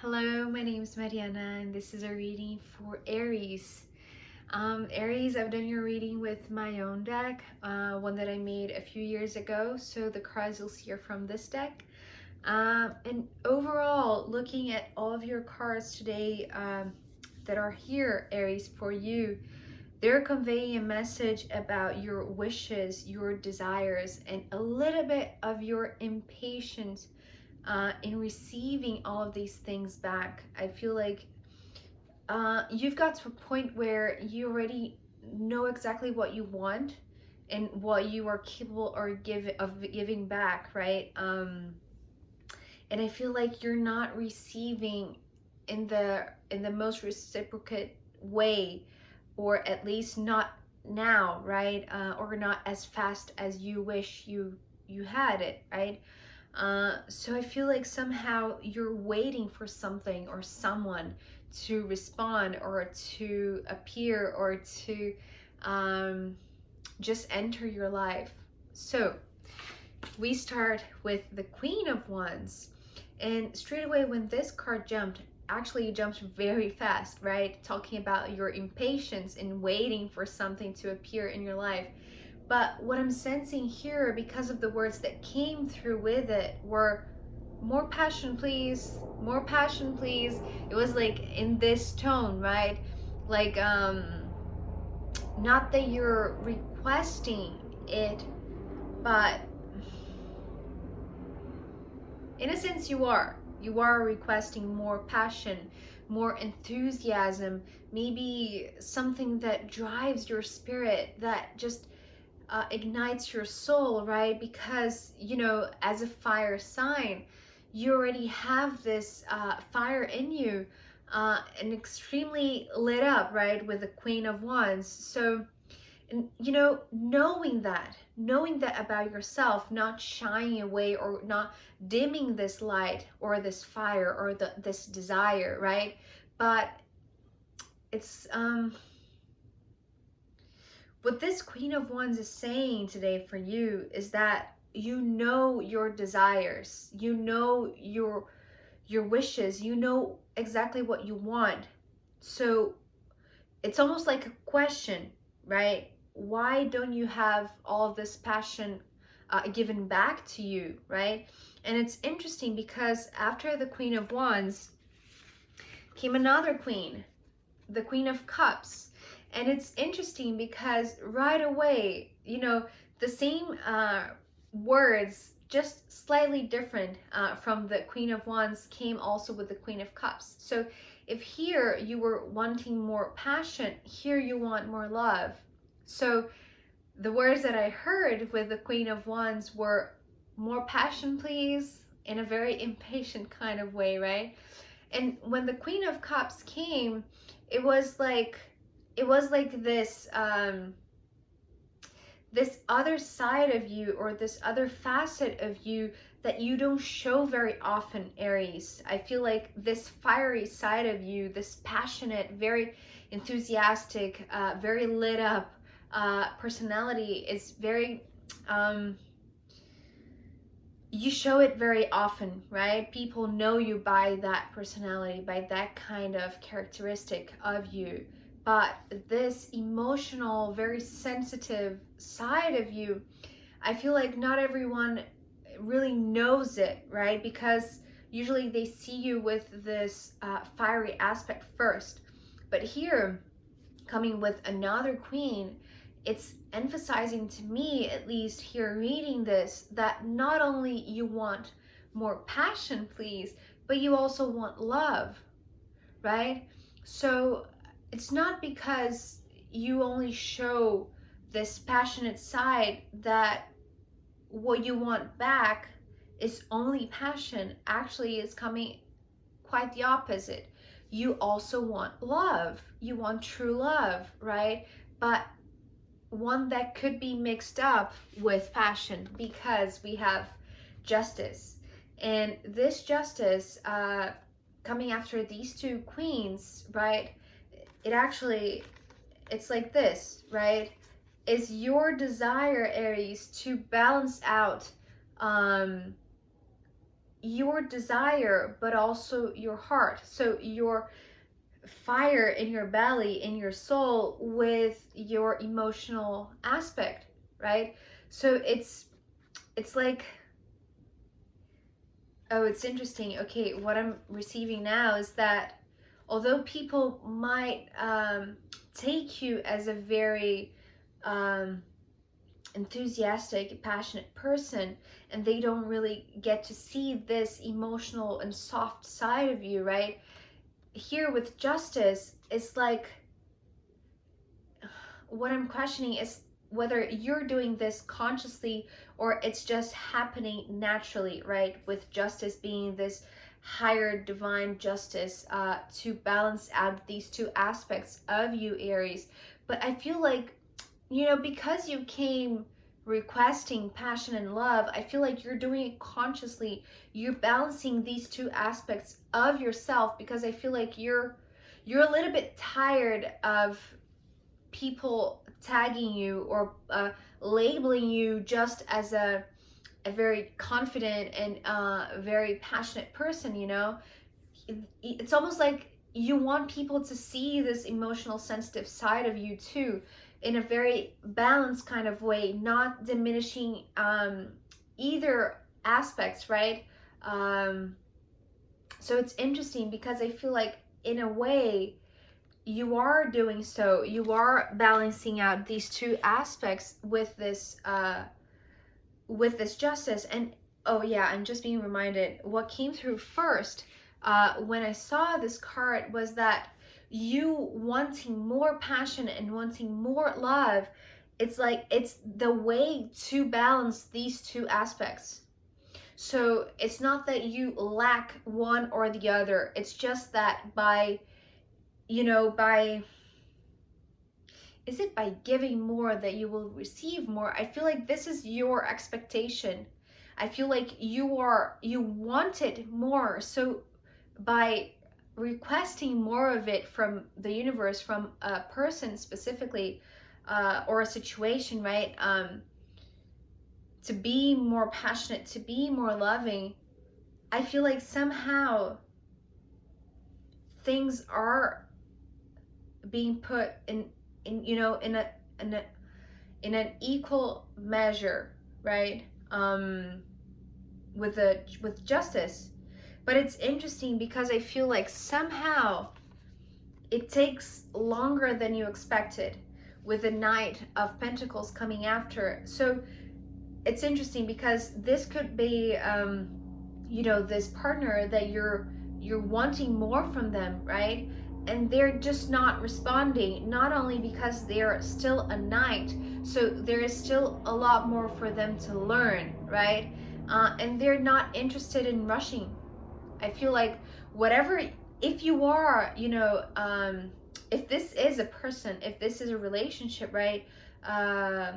Hello, my name is Mariana and this is a reading for Aries. Aries, I've done your reading with my own deck, one that I made a few years ago, so the cards you'll see are from this deck. And overall, looking at all of your cards today that are here, Aries, for you, they're conveying a message about your wishes, your desires, and a little bit of your impatience in receiving all of these things back. I feel like you've got to a point where you already know exactly what you want and what you are capable of giving back, right? And I feel like you're not receiving in the most reciprocate way, or at least not now, right? Or not as fast as you wish you had it, right? So I feel like somehow you're waiting for something or someone to respond or to appear or to just enter your life. So we start with the Queen of Wands. And straight away when this card jumped, actually it jumped very fast, right? Talking about your impatience in waiting for something to appear in your life. But what I'm sensing here, because of the words that came through with it, were more passion, please, more passion, please. It was like in this tone, right? Like, not that you're requesting it, but in a sense you are. You are requesting more passion, more enthusiasm, maybe something that drives your spirit, that just ignites your soul, right? Because, as a fire sign, you already have this fire in you, and extremely lit up, right? With the Queen of Wands. So, and knowing that about yourself, not shying away or not dimming this light or this fire or this desire, right? But it's what this Queen of Wands is saying today for you is that you know your desires, you know your wishes, you know exactly what you want. So it's almost like a question, right? Why don't you have all of this passion given back to you, right? And it's interesting because after the Queen of Wands came another queen, the Queen of Cups. And it's interesting because right away, the same words, just slightly different from the Queen of Wands, came also with the Queen of Cups. So if here you were wanting more passion, here you want more love. So the words that I heard with the Queen of Wands were more passion, please, in a very impatient kind of way, right? And when the Queen of Cups came, it was like this this other side of you, or this other facet of you that you don't show very often, Aries. I feel like this fiery side of you, this passionate, very enthusiastic, very lit up personality is very you show it very often, right? People know you by that personality, by that kind of characteristic of you. But this emotional, very sensitive side of you, I feel like not everyone really knows it, right? Because usually they see you with this fiery aspect first. But here, coming with another queen, it's emphasizing to me, at least here reading this, that not only you want more passion, please, but you also want love, right? So it's not because you only show this passionate side that what you want back is only passion. Actually, it's coming quite the opposite. You also want love. You want true love, right? But one that could be mixed up with passion, because we have justice. And this justice, coming after these two queens, right? It's like this, right? Is your desire, Aries, to balance out your desire, but also your heart. So your fire in your belly, in your soul, with your emotional aspect, right? So it's like, oh, it's interesting. Okay, what I'm receiving now is that although people might take you as a very enthusiastic, passionate person, and they don't really get to see this emotional and soft side of you, right? Here with justice, it's like, what I'm questioning is whether you're doing this consciously or it's just happening naturally, right? With justice being this higher divine justice to balance out these two aspects of you, Aries. But I feel like, because you came requesting passion and love, I feel like you're doing it consciously. You're balancing these two aspects of yourself, because I feel like you're a little bit tired of people tagging you or labeling you just as a very confident and very passionate person. It's almost like you want people to see this emotional, sensitive side of you too, in a very balanced kind of way, not diminishing either aspects, right? um, so it's interesting because I feel like in a way you are doing so. You are balancing out these two aspects with this justice. And oh yeah, I'm just being reminded what came through first when I saw this card was that you wanting more passion and wanting more love. It's like it's the way to balance these two aspects. So it's not that you lack one or the other. It's just that by, by, is it by giving more that you will receive more? I feel like this is your expectation. I feel like you want it more. So by requesting more of it from the universe, from a person specifically, or a situation, right? To be more passionate, to be more loving, I feel like somehow things are being put in an equal measure, right? With justice. But it's interesting because I feel like somehow it takes longer than you expected, with the Knight of Pentacles coming after. So it's interesting because this could be this partner that you're wanting more from them, right? And they're just not responding, not only because they're still a knight, so there is still a lot more for them to learn, right? And they're not interested in rushing. I feel like whatever, if you are, if this is a person, if this is a relationship, right? Uh,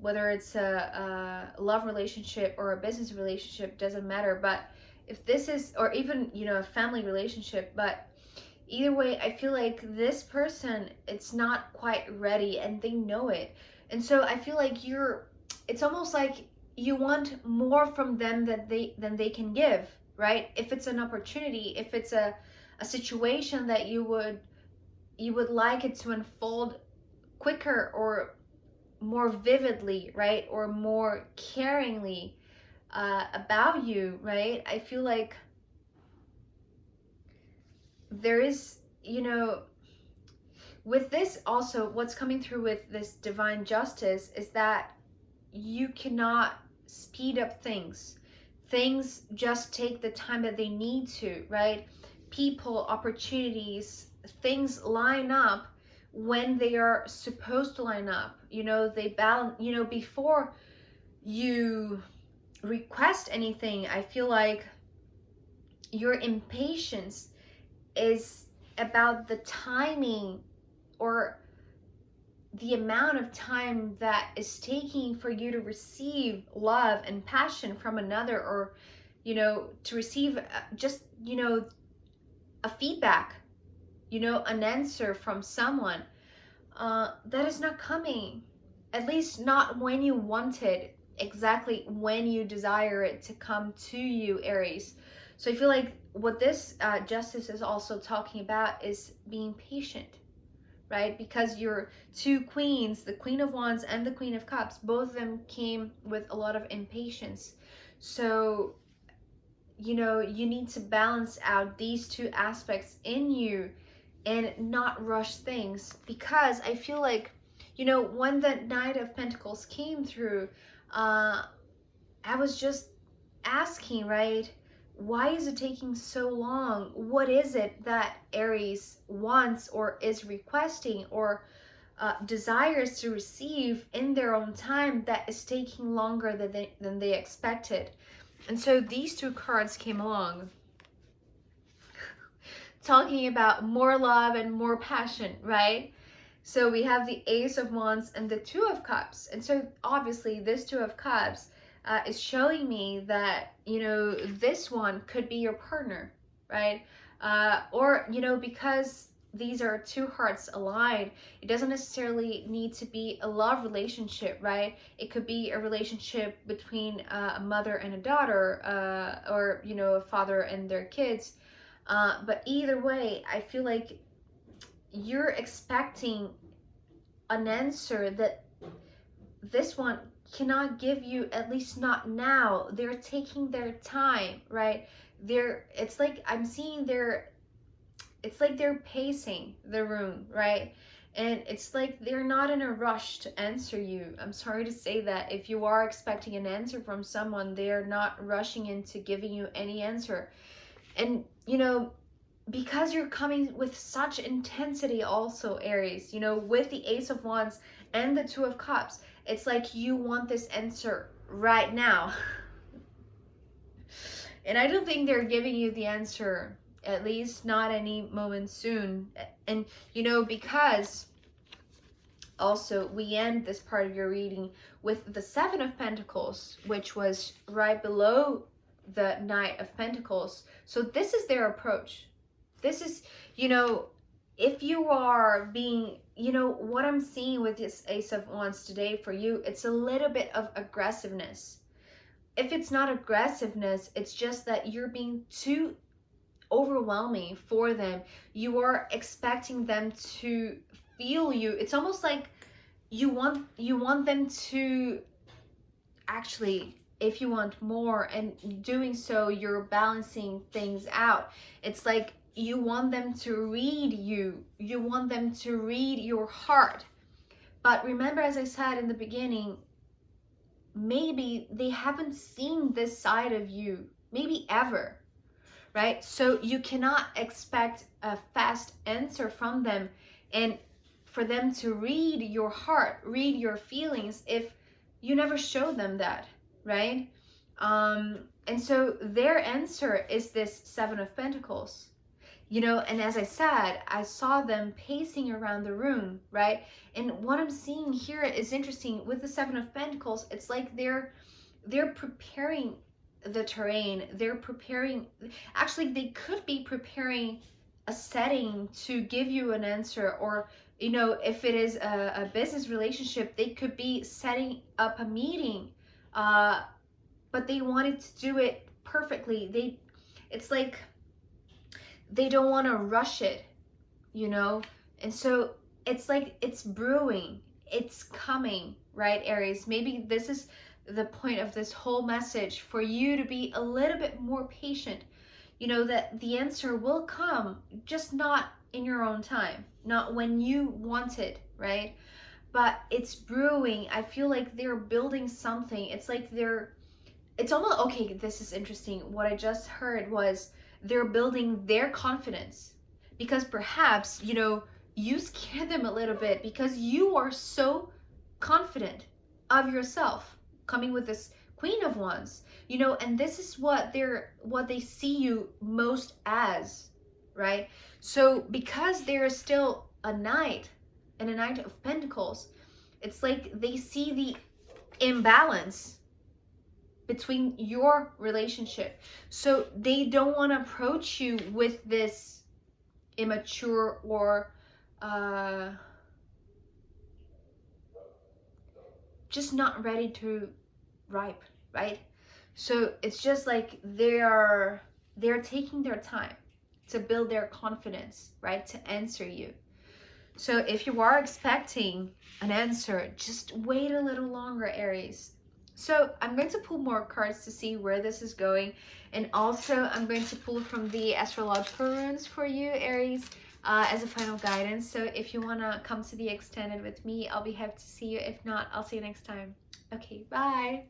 Whether it's a love relationship or a business relationship, doesn't matter. But if this is, or even, a family relationship, but either way, I feel like this person, it's not quite ready and they know it. And so I feel like it's almost like you want more from them than they can give, right? If it's an opportunity, if it's a situation that you would like it to unfold quicker or more vividly, right? Or more caringly about you, right? I feel like there is, with this also, what's coming through with this divine justice is that you cannot speed up things. Things just take the time that they need to, right? People, opportunities, things line up when they are supposed to line up. They balance, before you request anything, I feel like your impatience is about the timing or the amount of time that is taking for you to receive love and passion from another, or to receive just a feedback, an answer from someone that is not coming, at least not when you want it, exactly when you desire it to come to you, Aries. So I feel like what this justice is also talking about is being patient, right? Because your two queens, the Queen of Wands and the Queen of Cups, both of them came with a lot of impatience. So, you know, you need to balance out these two aspects in you and not rush things, because I feel like, you know, when the Knight of Pentacles came through, I was just asking, right? Why is it taking so long? What is it that Aries wants or is requesting or desires to receive in their own time that is taking longer than they expected? And so these two cards came along talking about more love and more passion, right? So we have the Ace of Wands and the Two of Cups. And so obviously this Two of Cups is showing me that, you know, this one could be your partner, right? Or, you know, because these are two hearts aligned, it doesn't necessarily need to be a love relationship, right? It could be a relationship between a mother and a daughter, or, you know, a father and their kids. But either way, I feel like you're expecting an answer that this one cannot give you, at least not now. They're taking their time, right? It's like I'm seeing it's like they're pacing the room, right? And it's like they're not in a rush to answer you. I'm sorry to say that. If you are expecting an answer from someone, they're not rushing into giving you any answer. And, you know, because you're coming with such intensity also, Aries, you know, with the Ace of Wands and the Two of Cups, it's like you want this answer right now. And I don't think they're giving you the answer, at least not any moment soon. And, you know, because also we end this part of your reading with the Seven of Pentacles, which was right below the Knight of Pentacles. So this is their approach. This is, you know, if you are being, you know, what I'm seeing with this Ace of Wands today for you, it's a little bit of aggressiveness. If it's not aggressiveness, it's just that you're being too overwhelming for them. You are expecting them to feel you. It's almost like you want them to actually, if you want more, and doing so you're balancing things out. It's like you want them to read you. You want them to read your heart. But remember, as I said in the beginning, maybe they haven't seen this side of you, maybe ever, right? So you cannot expect a fast answer from them and for them to read your heart, read your feelings, if you never show them that, right? And so their answer is this Seven of Pentacles. You know, and as I said, I saw them pacing around the room, right? And what I'm seeing here is interesting. With the Seven of Pentacles, it's like they're preparing the terrain. They're preparing, actually they could be preparing a setting to give you an answer. Or, you know, if it is a business relationship, they could be setting up a meeting, but they wanted to do it perfectly. It's like they don't want to rush it, you know? And so it's like it's brewing, it's coming, right, Aries? Maybe this is the point of this whole message, for you to be a little bit more patient. You know, that the answer will come, just not in your own time, not when you want it, right? But it's brewing. I feel like they're building something. It's like it's almost, okay, this is interesting. What I just heard was they're building their confidence, because perhaps, you know, you scare them a little bit because you are so confident of yourself, coming with this Queen of Wands, you know, and this is what they see you most as, right? So because there is still a Knight and a Knight of Pentacles, it's like they see the imbalance between your relationship. So they don't want to approach you with this immature or just not ready to ripe, right? So it's just like they are they're taking their time to build their confidence, right, to answer you. So if you are expecting an answer, just wait a little longer, Aries. So I'm going to pull more cards to see where this is going. And also I'm going to pull from the astrological runes for you, Aries, as a final guidance. So if you want to come to the extended with me, I'll be happy to see you. If not, I'll see you next time. Okay, bye.